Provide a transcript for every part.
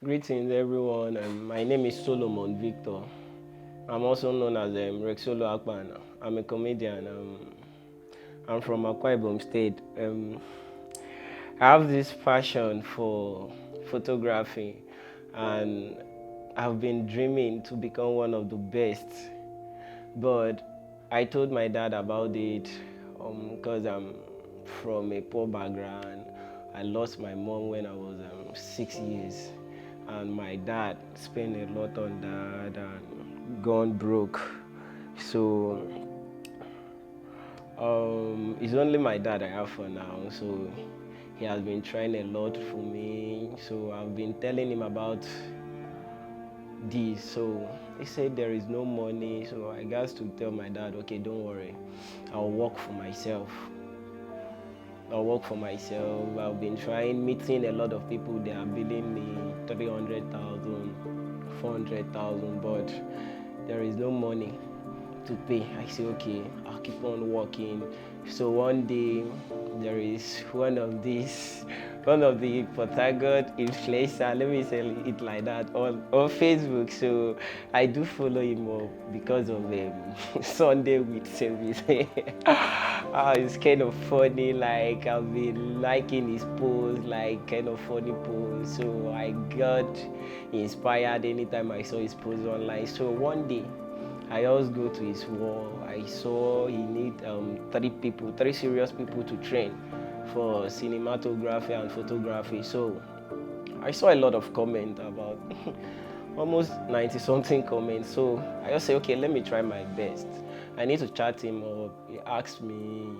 Greetings everyone, my name is Solomon Victor. I'm also known as Rex Solo Akpan. I'm a comedian. I'm from Akwa Ibom State. I have this passion for photography and I've been dreaming to become one of the best. But I told my dad about it because I'm from a poor background. I lost my mom when I was 6 years. And my dad spent a lot on that and gone broke. So it's only my dad I have for now. So he has been trying a lot for me. So I've been telling him about this. So he said there is no money. So I got to tell my dad, okay, don't worry, I'll work for myself. I've been trying, meeting a lot of people. They are billing me 300,000, 400,000, but there is no money to pay. I say, okay, I'll keep on working. So one day, there is one of the Port Harcourt influencer, let me say it like that, on Facebook. So I do follow him up because of Sunday with service. It's kind of funny, like I've been liking his posts, like kind of funny posts. So I got inspired anytime I saw his posts online. So one day, I always go to his wall. I saw he need three serious people to train for cinematography and photography. So I saw a lot of comments about almost 90 something comments. So I just say, okay, let me try my best. I need to chat him up. He asked me,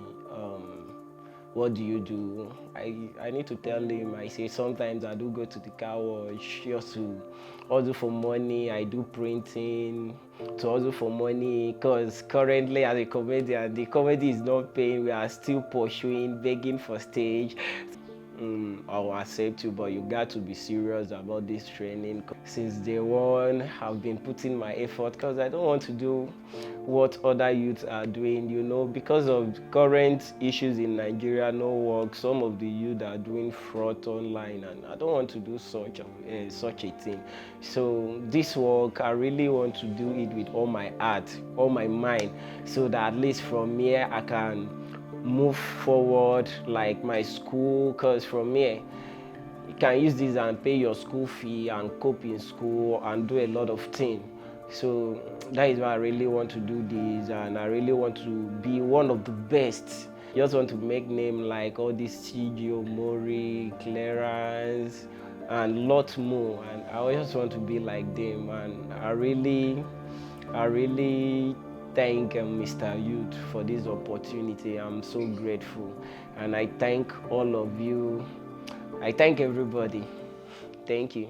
what do you do? I need to tell him. I say sometimes I do go to the car wash just to also for money. I do printing to also for money because currently as a comedian, the comedy is not paying. We are still pursuing, begging for stage. I'll accept you, but you got to be serious about this training. Since day one, I've been putting my effort because I don't want to do what other youths are doing, because of current issues in Nigeria, no work. Some of the youth are doing fraud online, and I don't want to do such a thing. So this work, I really want to do it with all my heart, all my mind, so that at least from here I can move forward like my school, because from here you can use this and pay your school fee and cope in school and do a lot of things. So that is why I really want to do this, and I really want to be one of the best. Just want to make name like all these CGO, Mori, Clarence, and lot more, and I just want to be like them. And I really thank Mr. Youth for this opportunity. I'm so grateful, and I thank all of you. I thank everybody. Thank you.